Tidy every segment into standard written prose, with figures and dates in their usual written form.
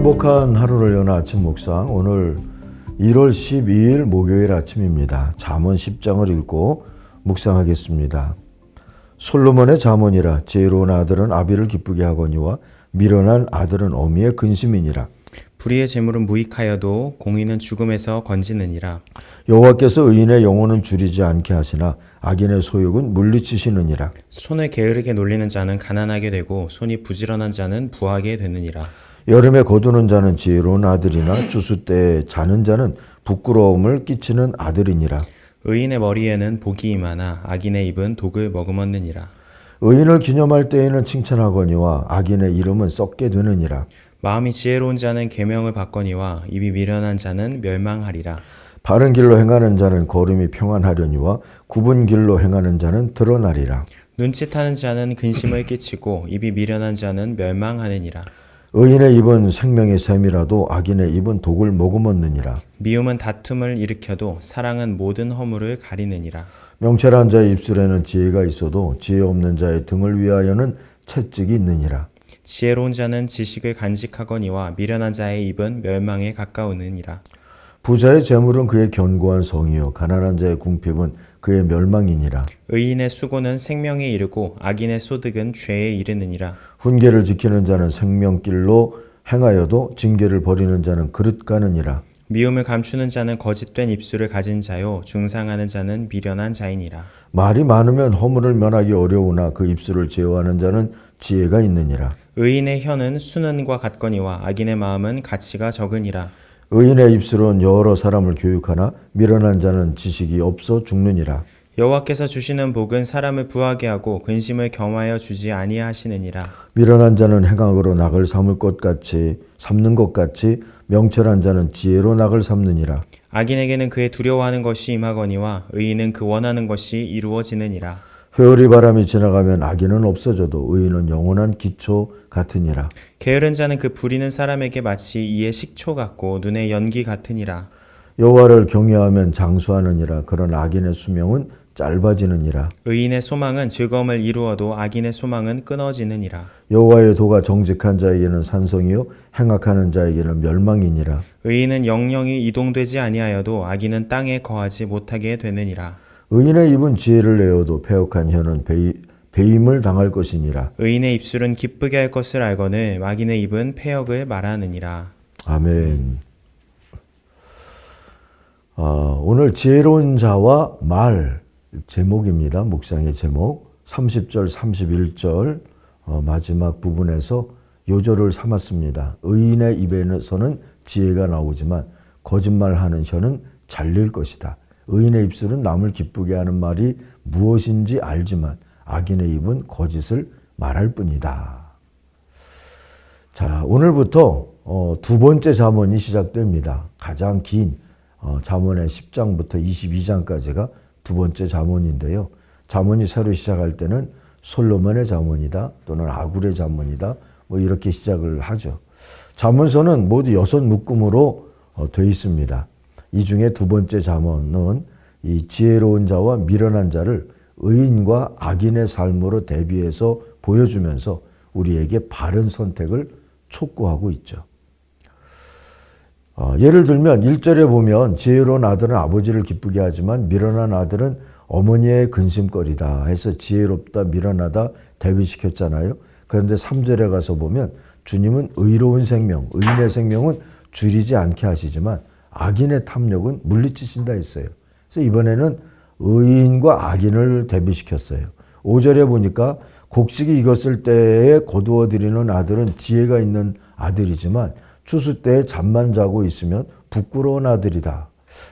행복한 하루를 여는 아침 묵상, 오늘 1월 12일 목요일 아침입니다. 잠언 10장을 읽고 묵상하겠습니다. 솔로몬의 잠언이라. 지혜로운 아들은 아비를 기쁘게 하거니와 미련한 아들은 어미의 근심이니라. 불의의 재물은 무익하여도 공의는 죽음에서 건지느니라. 여호와께서 의인의 영혼은 줄이지 않게 하시나 악인의 소욕은 물리치시느니라. 손을 게으르게 놀리는 자는 가난하게 되고 손이 부지런한 자는 부하게 되느니라. 여름에 거두는 자는 지혜로운 아들이나 추수 때에 자는 자는 부끄러움을 끼치는 아들이니라. 의인의 머리에는 복이 임하나 악인의 입은 독을 머금었느니라. 의인을 기념할 때에는 칭찬하거니와 악인의 이름은 썩게 되느니라. 마음이 지혜로운 자는 계명을 받거니와 입이 미련한 자는 멸망하리라. 바른 길로 행하는 자는 걸음이 평안하려니와 굽은 길로 행하는 자는 드러나리라. 눈짓하는 자는 근심을 끼치고 입이 미련한 자는 멸망하느니라. 의인의 입은 생명의 샘이라도 악인의 입은 독을 머금었느니라. 미움은 다툼을 일으켜도 사랑은 모든 허물을 가리느니라. 명철한 자의 입술에는 지혜가 있어도 지혜 없는 자의 등을 위하여는 채찍이 있느니라. 지혜로운 자는 지식을 간직하거니와 미련한 자의 입은 멸망에 가까우느니라. 부자의 재물은 그의 견고한 성이요 가난한 자의 궁핍은 그의 멸망이니라. 의인의 수고는 생명에 이르고 악인의 소득은 죄에 이르느니라. 훈계를 지키는 자는 생명길로 행하여도 징계를 버리는 자는 그릇 가느니라. 미움을 감추는 자는 거짓된 입술을 가진 자요 중상하는 자는 미련한 자이니라. 말이 많으면 허물을 면하기 어려우나 그 입술을 제어하는 자는 지혜가 있느니라. 의인의 혀는 수는과 같거니와 악인의 마음은 가치가 적으니라. 의인의 입술은 여러 사람을 교육하나 미련한 자는 지식이 없어 죽느니라. 여호와께서 주시는 복은 사람을 부하게 하고 근심을 겸하여 주지 아니하시느니라. 미련한 자는 행악으로 낙을 삼을 것 같이 삼는 것 같이 명철한 자는 지혜로 낙을 삼느니라. 악인에게는 그의 두려워하는 것이 임하거니와 의인은 그 원하는 것이 이루어지느니라. 회오리 바람이 지나가면 악인은 없어져도 의인은 영원한 기초 같으니라. 게으른 자는 그 부리는 사람에게 마치 이의 식초 같고 눈의 연기 같으니라. 여호와를 경외하면 장수하느니라. 그런 악인의 수명은 짧아지느니라. 의인의 소망은 즐거움을 이루어도 악인의 소망은 끊어지느니라. 여호와의 도가 정직한 자에게는 산성이요 행악하는 자에게는 멸망이니라. 의인은 영영이 이동되지 아니하여도 악인은 땅에 거하지 못하게 되느니라. 의인의 입은 지혜를 내어도 패역한 혀는 배임을 당할 것이니라. 의인의 입술은 기쁘게 할 것을 알거늘 악인의 입은 패역을 말하느니라. 아멘. 오늘 지혜로운 자와 말 제목입니다. 묵상의 제목 30절 31절 마지막 부분에서 요절을 삼았습니다. 의인의 입에서는 지혜가 나오지만 거짓말하는 혀는 잘릴 것이다. 의인의 입술은 남을 기쁘게 하는 말이 무엇인지 알지만 악인의 입은 거짓을 말할 뿐이다. 자, 오늘부터 두 번째 잠언이 시작됩니다. 가장 긴 잠언의 10장부터 22장까지가 두 번째 잠언인데요. 잠언이 새로 시작할 때는 솔로몬의 잠언이다 또는 아굴의 잠언이다 뭐 이렇게 시작을 하죠. 잠언서는 모두 6묶음으로 되어 있습니다. 이 중에 두 번째 잠언은 이 지혜로운 자와 미련한 자를 의인과 악인의 삶으로 대비해서 보여주면서 우리에게 바른 선택을 촉구하고 있죠. 예를 들면 1절에 보면 지혜로운 아들은 아버지를 기쁘게 하지만 미련한 아들은 어머니의 근심거리다 해서 지혜롭다 미련하다 대비시켰잖아요. 그런데 3절에 가서 보면 주님은 의로운 생명, 의인의 생명은 줄이지 않게 하시지만 악인의 탐욕은 물리치신다 했어요. 그래서 이번에는 의인과 악인을 대비시켰어요. 5절에 보니까 곡식이 익었을 때에 거두어들이는 아들은 지혜가 있는 아들이지만 추수 때에 잠만 자고 있으면 부끄러운 아들이다.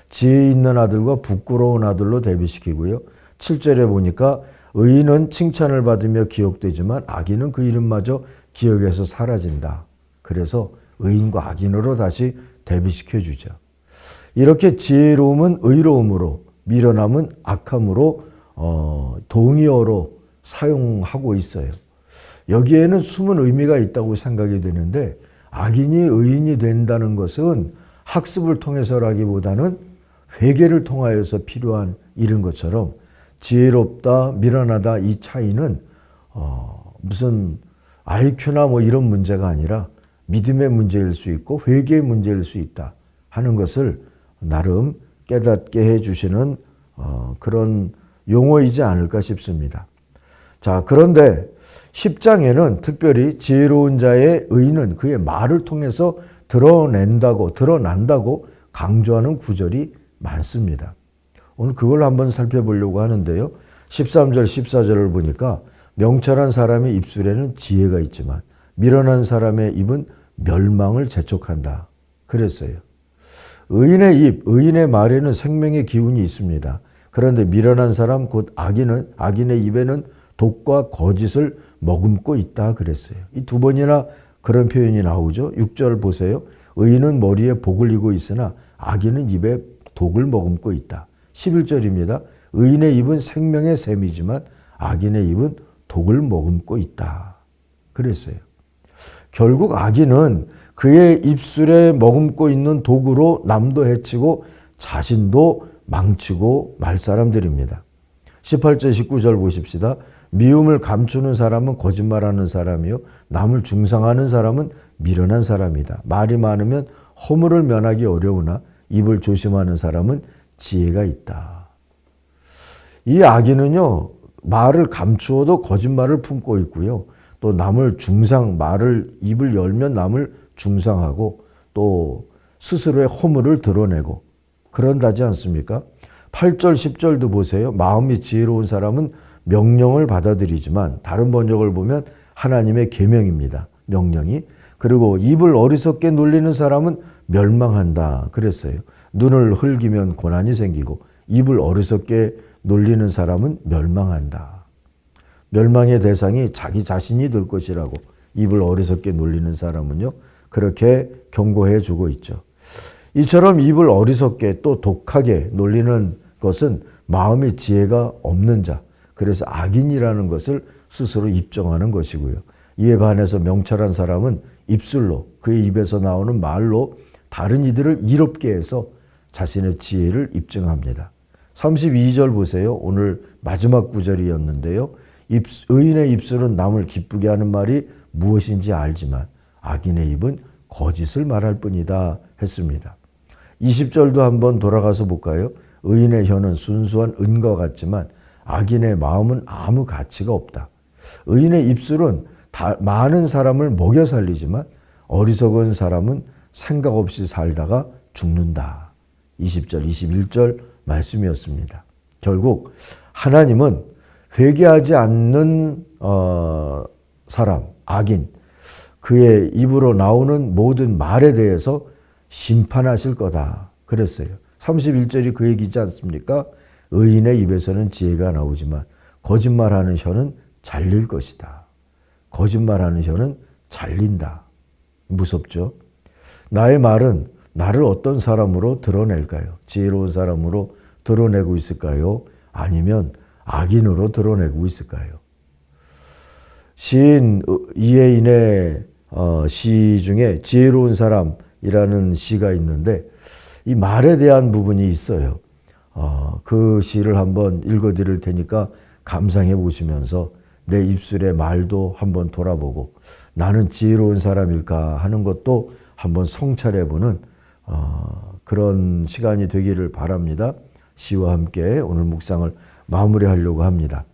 지혜 있는 아들과 부끄러운 아들로 대비시키고요. 7절에 보니까 의인은 칭찬을 받으며 기억되지만 악인은 그 이름마저 기억에서 사라진다. 그래서 의인과 악인으로 다시 대비시켜주죠. 이렇게 지혜로움은 의로움으로, 미련함은 악함으로 동의어로 사용하고 있어요. 여기에는 숨은 의미가 있다고 생각이 되는데 악인이 의인이 된다는 것은 학습을 통해서라기보다는 회개를 통하여서 필요한 일인 것처럼 지혜롭다, 미련하다 이 차이는 무슨 IQ나 뭐 이런 문제가 아니라 믿음의 문제일 수 있고 회개의 문제일 수 있다 하는 것을 나름 깨닫게 해주시는 그런 용어이지 않을까 싶습니다. 자, 그런데 10장에는 특별히 지혜로운 자의 의는 그의 말을 통해서 드러난다고 강조하는 구절이 많습니다. 오늘 그걸 한번 살펴보려고 하는데요. 13절, 14절을 보니까 명철한 사람의 입술에는 지혜가 있지만 미련한 사람의 입은 멸망을 재촉한다. 그랬어요. 의인의 입, 의인의 말에는 생명의 기운이 있습니다. 그런데 미련한 사람 곧 악인의 입에는 독과 거짓을 머금고 있다 그랬어요. 이 두 번이나 그런 표현이 나오죠. 6절 보세요. 의인은 머리에 복을 이고 있으나 악인은 입에 독을 머금고 있다. 11절입니다. 의인의 입은 생명의 샘이지만 악인의 입은 독을 머금고 있다. 그랬어요. 결국 악인은 그의 입술에 머금고 있는 독으로 남도 해치고 자신도 망치고 말 사람들입니다. 18절 19절 보십시다. 미움을 감추는 사람은 거짓말하는 사람이요 남을 중상하는 사람은 미련한 사람이다. 말이 많으면 허물을 면하기 어려우나 입을 조심하는 사람은 지혜가 있다. 이 악인은요 말을 감추어도 거짓말을 품고 있고요. 또 남을 입을 열면 남을 중상하고 또 스스로의 허물을 드러내고 그런다지 않습니까? 8절 10절도 보세요. 마음이 지혜로운 사람은 명령을 받아들이지만 다른 번역을 보면 하나님의 계명입니다. 명령이. 그리고 입을 어리석게 놀리는 사람은 멸망한다 그랬어요. 눈을 흘기면 고난이 생기고 입을 어리석게 놀리는 사람은 멸망한다. 멸망의 대상이 자기 자신이 될 것이라고 입을 어리석게 놀리는 사람은요. 그렇게 경고해 주고 있죠. 이처럼 입을 어리석게 또 독하게 놀리는 것은 마음의 지혜가 없는 자. 그래서 악인이라는 것을 스스로 입증하는 것이고요. 이에 반해서 명철한 사람은 입술로 그의 입에서 나오는 말로 다른 이들을 이롭게 해서 자신의 지혜를 입증합니다. 32절 보세요. 오늘 마지막 구절이었는데요. 의인의 입술은 남을 기쁘게 하는 말이 무엇인지 알지만 악인의 입은 거짓을 말할 뿐이다 했습니다. 20절도 한번 돌아가서 볼까요? 의인의 혀는 순수한 은과 같지만 악인의 마음은 아무 가치가 없다. 의인의 입술은 많은 사람을 먹여 살리지만 어리석은 사람은 생각 없이 살다가 죽는다. 20절, 21절 말씀이었습니다. 결국 하나님은 회개하지 않는 사람, 악인, 그의 입으로 나오는 모든 말에 대해서 심판하실 거다 그랬어요. 31절이 그 얘기지 않습니까? 의인의 입에서는 지혜가 나오지만 거짓말하는 혀는 잘릴 것이다. 거짓말하는 혀는 잘린다. 무섭죠? 나의 말은 나를 어떤 사람으로 드러낼까요? 지혜로운 사람으로 드러내고 있을까요? 아니면 악인으로 드러내고 있을까요? 시인 이혜인의 시 중에 지혜로운 사람이라는 시가 있는데 이 말에 대한 부분이 있어요. 그 시를 한번 읽어드릴 테니까 감상해 보시면서 내 입술의 말도 한번 돌아보고 나는 지혜로운 사람일까 하는 것도 한번 성찰해보는 그런 시간이 되기를 바랍니다. 시와 함께 오늘 묵상을 마무리하려고 합니다.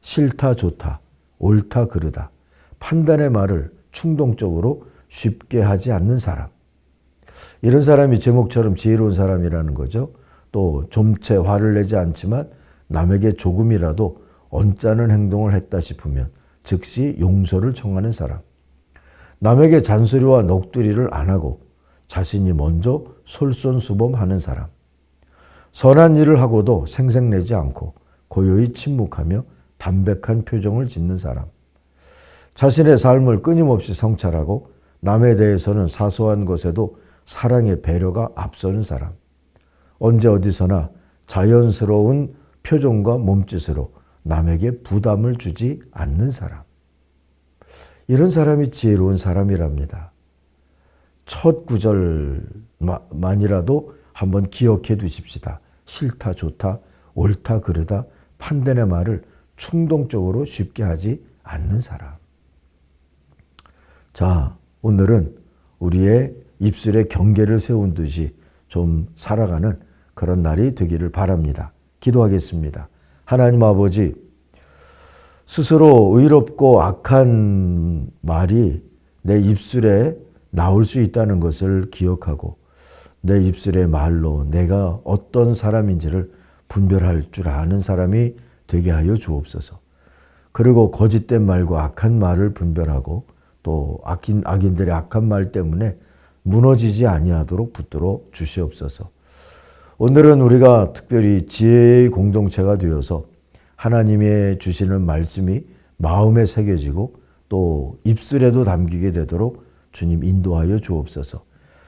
싫다 좋다, 옳다 그르다, 판단의 말을 충동적으로 쉽게 하지 않는 사람. 이런 사람이 제목처럼 지혜로운 사람이라는 거죠. 또 좀채 화를 내지 않지만 남에게 조금이라도 언짢은 행동을 했다 싶으면 즉시 용서를 청하는 사람. 남에게 잔소리와 넋두리를 안 하고 자신이 먼저 솔선수범하는 사람. 선한 일을 하고도 생색내지 않고 고요히 침묵하며 담백한 표정을 짓는 사람. 자신의 삶을 끊임없이 성찰하고 남에 대해서는 사소한 것에도 사랑의 배려가 앞서는 사람. 언제 어디서나 자연스러운 표정과 몸짓으로 남에게 부담을 주지 않는 사람. 이런 사람이 지혜로운 사람이랍니다. 첫 구절만이라도 한번 기억해 두십시다. 싫다 좋다, 옳다 그르다, 판단의 말을 충동적으로 쉽게 하지 않는 사람. 자, 오늘은 우리의 입술에 경계를 세운 듯이 좀 살아가는 그런 날이 되기를 바랍니다. 기도하겠습니다. 하나님 아버지, 스스로 의롭고 악한 말이 내 입술에 나올 수 있다는 것을 기억하고 내 입술의 말로 내가 어떤 사람인지를 분별할 줄 아는 사람이 되게 하여 주옵소서. 그리고 거짓된 말과 악한 말을 분별하고 또 악인들의 악한 말 때문에 무너지지 아니하도록 붙들어 주시옵소서. 오늘은 우리가 특별히 지혜의 공동체가 되어서 하나님의 주시는 말씀이 마음에 새겨지고 또 입술에도 담기게 되도록 주님 인도하여 주옵소서.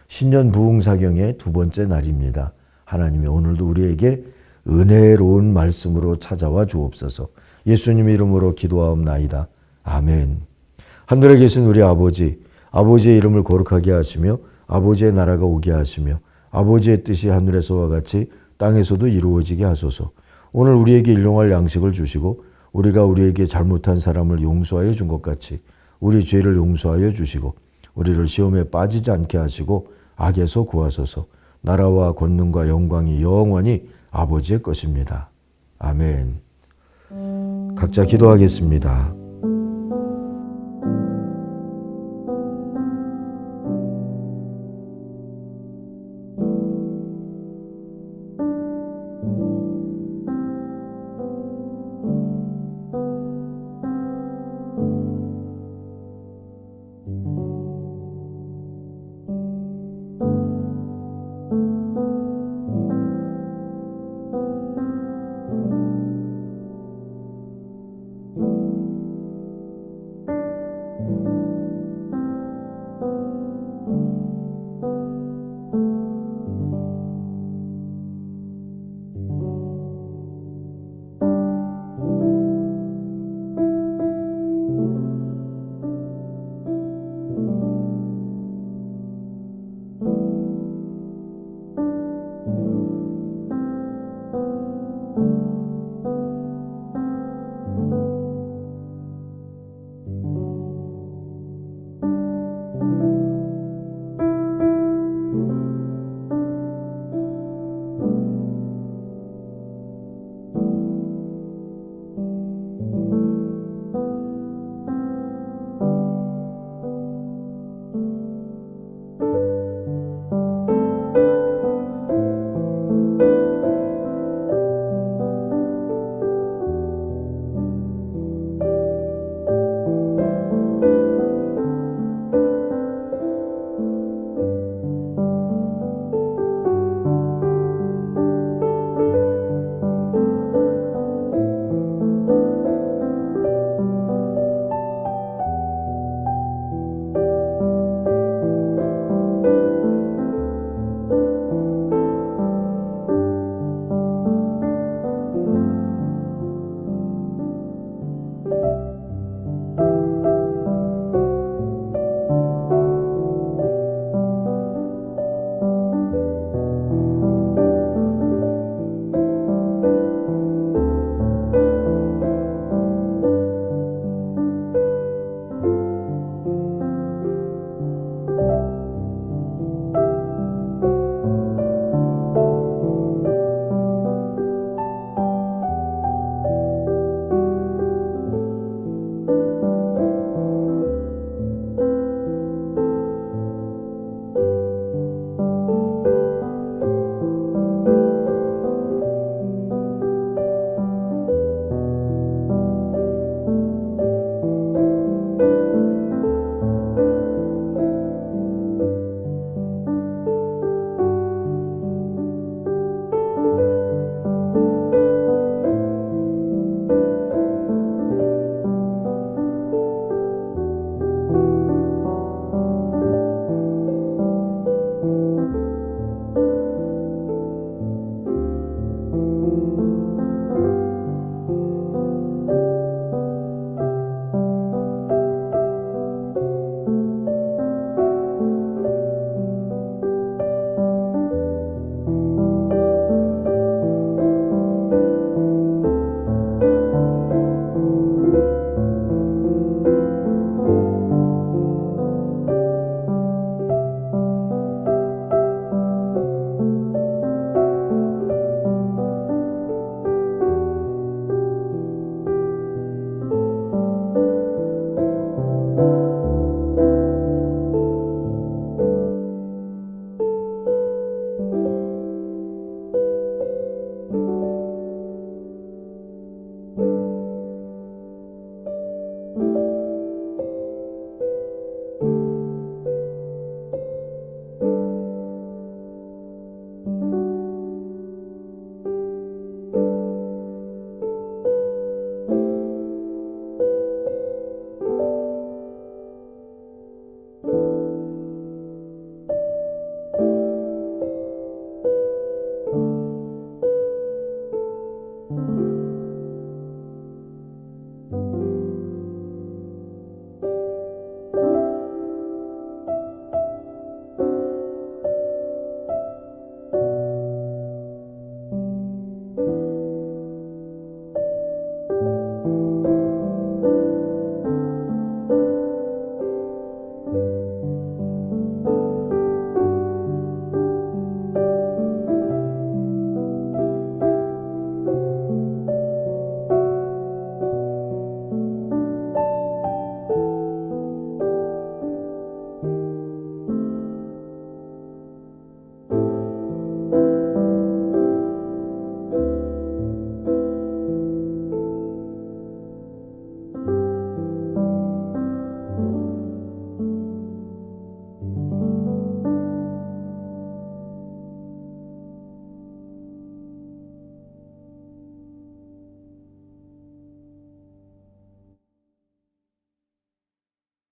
신년 부흥사경의 두 번째 날입니다. 하나님이 오늘도 우리에게 은혜로운 말씀으로 찾아와 주옵소서. 예수님 이름으로 기도하옵나이다. 아멘. 하늘에 계신 우리 아버지, 아버지의 이름을 거룩하게 하시며 아버지의 나라가 오게 하시며 아버지의 뜻이 하늘에서와 같이 땅에서도 이루어지게 하소서. 오늘 우리에게 일용할 양식을 주시고 우리가 우리에게 잘못한 사람을 용서하여 준 것 같이 우리 죄를 용서하여 주시고 우리를 시험에 빠지지 않게 하시고 악에서 구하소서. 나라와 권능과 영광이 영원히 아버지의 것입니다. 아멘. 각자 기도하겠습니다.